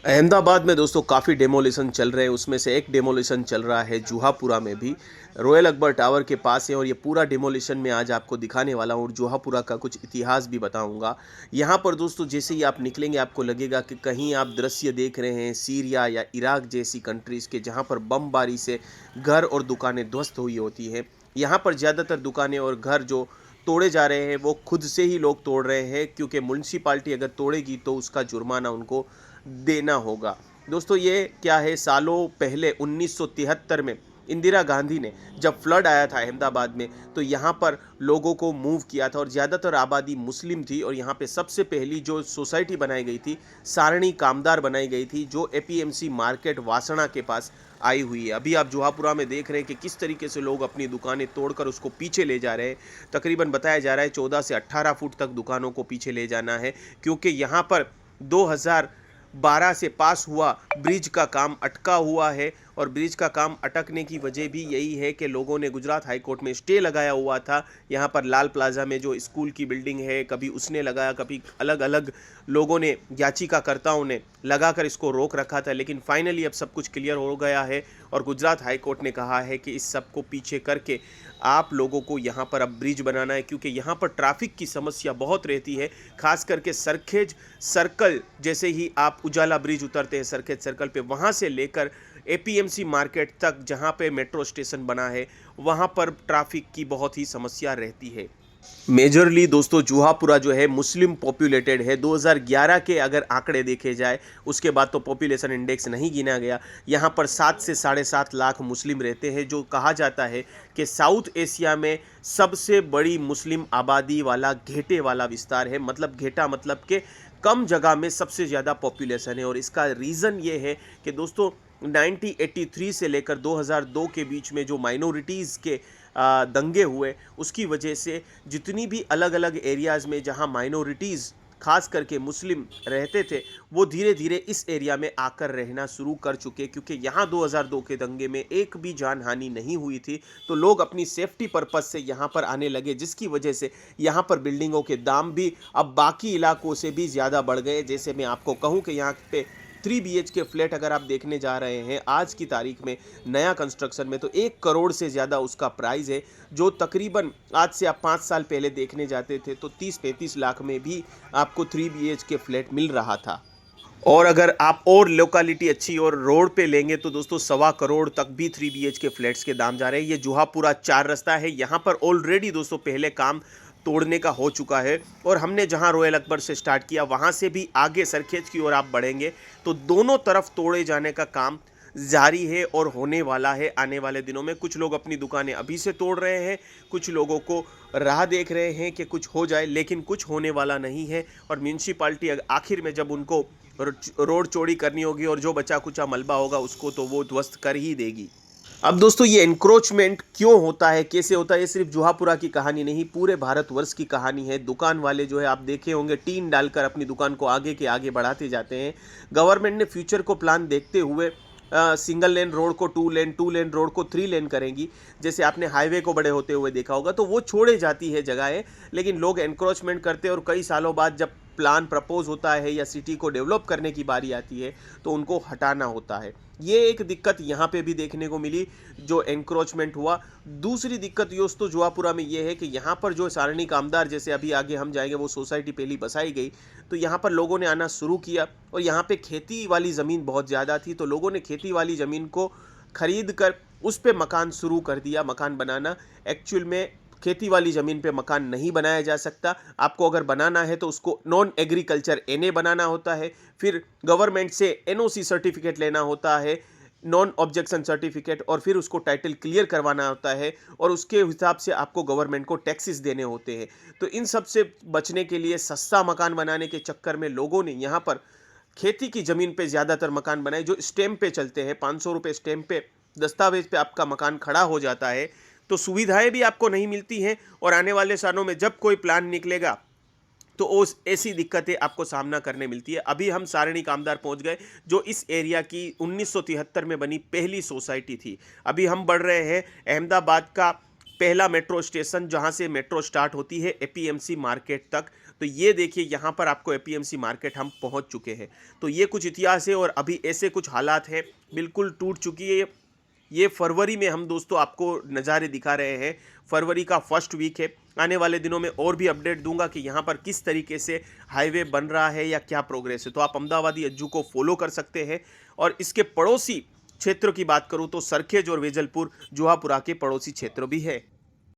अहमदाबाद में दोस्तों काफ़ी डेमोलिशन चल रहे हैं। उसमें से एक डेमोलिशन चल रहा है जूहापुरा में भी। रॉयल अकबर टावर के पास है और ये पूरा डेमोलिशन मैं आज आपको दिखाने वाला हूँ और जूहापुरा का कुछ इतिहास भी बताऊँगा। यहाँ पर दोस्तों जैसे ही आप निकलेंगे आपको लगेगा कि कहीं आप दृश्य देख रहे हैं सीरिया या इराक जैसी कंट्रीज़ के, जहाँ पर बमबारी से घर और दुकानें ध्वस्त हुई होती हैं। यहाँ पर ज़्यादातर दुकानें और घर जो तोड़े जा रहे हैं वो खुद से ही लोग तोड़ रहे हैं, क्योंकि म्युनिसिपालिटी अगर तोड़ेगी तो उसका जुर्माना उनको देना होगा। दोस्तों ये क्या है, सालों पहले 1973 में इंदिरा गांधी ने जब फ्लड आया था अहमदाबाद में, तो यहाँ पर लोगों को मूव किया था और ज़्यादातर आबादी मुस्लिम थी। और यहाँ पे सबसे पहली जो सोसाइटी बनाई गई थी, सारणी कामदार बनाई गई थी, जो एपीएमसी मार्केट वासणा के पास आई हुई है। अभी आप जूहापुरा में देख रहे हैं कि किस तरीके से लोग अपनी दुकानें तोड़कर उसको पीछे ले जा रहे हैं। तकरीबन बताया जा रहा है 14 से 18 फुट तक दुकानों को पीछे ले जाना है, क्योंकि यहाँ पर 2012 से पास हुआ ब्रिज का काम अटका हुआ है। और ब्रिज का काम अटकने की वजह भी यही है कि लोगों ने गुजरात हाई कोर्ट में स्टे लगाया हुआ था। यहाँ पर लाल प्लाजा में जो स्कूल की बिल्डिंग है, कभी उसने लगाया, कभी अलग अलग लोगों ने, याचिकाकर्ताओं ने लगाकर इसको रोक रखा था। लेकिन फाइनली अब सब कुछ क्लियर हो गया है और गुजरात हाई कोर्ट ने कहा है कि इस सब को पीछे करके आप लोगों को यहाँ पर अब ब्रिज बनाना है, क्योंकि यहाँ पर ट्रैफिक की समस्या बहुत रहती है। खास करके सरखेज सर्कल, जैसे ही आप उजाला ब्रिज उतरते हैं सरखेज सर्कल पे, वहाँ से लेकर एपीएमसी मार्केट तक जहाँ पे मेट्रो स्टेशन बना है, वहाँ पर ट्रैफिक की बहुत ही समस्या रहती है। मेजरली दोस्तों जूहापुरा जो है मुस्लिम पॉपुलेटेड है। 2011 के अगर आंकड़े देखे जाए, उसके बाद तो पॉपुलेशन इंडेक्स नहीं गिना गया। यहाँ पर 7 से 7.5 लाख मुस्लिम रहते हैं, जो कहा जाता है कि साउथ एशिया में सबसे बड़ी मुस्लिम आबादी वाला घेटे वाला विस्तार है। मतलब घेटा मतलब कि कम जगह में सबसे ज़्यादा पॉपुलेशन है। और इसका रीज़न ये है कि दोस्तों 1983 से लेकर 2002 के बीच में जो माइनॉरिटीज़ के दंगे हुए, उसकी वजह से जितनी भी अलग अलग एरियाज़ में जहां माइनॉरिटीज़ खास करके मुस्लिम रहते थे, वो धीरे धीरे इस एरिया में आकर रहना शुरू कर चुके। क्योंकि यहाँ 2002 के दंगे में एक भी जान हानि नहीं हुई थी, तो लोग अपनी सेफ्टी पर्पज़ से यहाँ पर आने लगे, जिसकी वजह से यहाँ पर बिल्डिंगों के दाम भी अब बाकी इलाकों से भी ज़्यादा बढ़ गए। जैसे मैं आपको कहूँ कि यहाँ पे 3 BHK फ्लैट अगर आप देखने जा रहे हैं आज की तारीख में नया कंस्ट्रक्शन में, तो 1 करोड़ से ज़्यादा उसका प्राइस है। जो तकरीबन आज से आप 5 साल पहले देखने जाते थे तो 30-35 लाख में भी आपको 3 BHK फ्लैट मिल रहा था। और अगर आप और लोकेलिटी अच्छी और रोड पे लेंगे तो दोस्तों 1.25 करोड़ तक भी 3 BHK फ्लैट्स के दाम जा रहे हैं। ये जूहापुरा 4 रास्ता है, यहाँ पर ऑलरेडी दोस्तों पहले काम तोड़ने का हो चुका है। और हमने जहां रॉयल अकबर से स्टार्ट किया, वहां से भी आगे सरखेज की ओर आप बढ़ेंगे तो दोनों तरफ तोड़े जाने का काम जारी है और होने वाला है आने वाले दिनों में। कुछ लोग अपनी दुकानें अभी से तोड़ रहे हैं, कुछ लोगों को राह देख रहे हैं कि कुछ हो जाए, लेकिन कुछ होने वाला नहीं है। और म्यूनसिपाल्टी आखिर में जब उनको रोड चौड़ी करनी होगी और जो बचा कुचा मलबा होगा उसको तो वो ध्वस्त कर ही देगी। अब दोस्तों ये एनक्रोचमेंट क्यों होता है, कैसे होता है, ये सिर्फ जूहापुरा की कहानी नहीं, पूरे भारतवर्ष की कहानी है। दुकान वाले जो है आप देखे होंगे टीन डालकर अपनी दुकान को आगे के आगे बढ़ाते जाते हैं। गवर्नमेंट ने फ्यूचर को प्लान देखते हुए सिंगल लेन रोड को 2 लेन, 2 लेन रोड को 3 लेन करेंगी। जैसे आपने हाईवे को बड़े होते हुए देखा होगा, तो वो छोड़े जाती है जगहें, लेकिन लोग एनक्रोचमेंट करते हैं और कई सालों बाद जब प्लान प्रपोज होता है या सिटी को डेवलप करने की बारी आती है तो उनको हटाना होता है। ये एक दिक्कत यहाँ पे भी देखने को मिली जो एनक्रोचमेंट हुआ। दूसरी दिक्कत दोस्तों जूहापुरा में ये है कि यहाँ पर जो सारणी कामदार, जैसे अभी आगे हम जाएंगे, वो सोसाइटी पहली बसाई गई तो यहाँ पर लोगों ने आना शुरू किया। और यहाँ पे खेती वाली ज़मीन बहुत ज़्यादा थी, तो लोगों ने खेती वाली ज़मीन को खरीद कर उस पर मकान शुरू कर दिया, मकान बनाना। एक्चुअल में खेती वाली ज़मीन पे मकान नहीं बनाया जा सकता। आपको अगर बनाना है तो उसको नॉन एग्रीकल्चर NA बनाना होता है, फिर गवर्नमेंट से NOC सर्टिफिकेट लेना होता है, नॉन ऑब्जेक्शन सर्टिफिकेट, और फिर उसको टाइटल क्लियर करवाना होता है और उसके हिसाब से आपको गवर्नमेंट को टैक्सेस देने होते हैं। तो इन सब से बचने के लिए सस्ता मकान बनाने के चक्कर में लोगों ने यहाँ पर खेती की ज़मीन पे ज़्यादातर मकान बनाए जो स्टैम्प पे चलते हैं। 500 रुपये स्टैम्प पे, दस्तावेज पे आपका मकान खड़ा हो जाता है, तो सुविधाएं भी आपको नहीं मिलती हैं। और आने वाले सालों में जब कोई प्लान निकलेगा तो उस ऐसी दिक्कतें आपको सामना करने मिलती है। अभी हम सारणी कामदार पहुंच गए, जो इस एरिया की 1973 में बनी पहली सोसाइटी थी। अभी हम बढ़ रहे हैं अहमदाबाद का पहला मेट्रो स्टेशन, जहां से मेट्रो स्टार्ट होती है एपीएमसी मार्केट तक। तो ये देखिए यहाँ पर आपको एपीएमसी मार्केट हम पहुँच चुके हैं। तो ये कुछ इतिहास है और अभी ऐसे कुछ हालात हैं, बिल्कुल टूट चुकी है। ये फरवरी में हम दोस्तों आपको नज़ारे दिखा रहे हैं। फरवरी का फर्स्ट वीक है। आने वाले दिनों में और भी अपडेट दूंगा कि यहाँ पर किस तरीके से हाईवे बन रहा है या क्या प्रोग्रेस है। तो आप अहमदाबादी अज्जू को फॉलो कर सकते हैं। और इसके पड़ोसी क्षेत्रों की बात करूँ तो सरखेज और वेजलपुर जुहापुरा के पड़ोसी क्षेत्र भी है।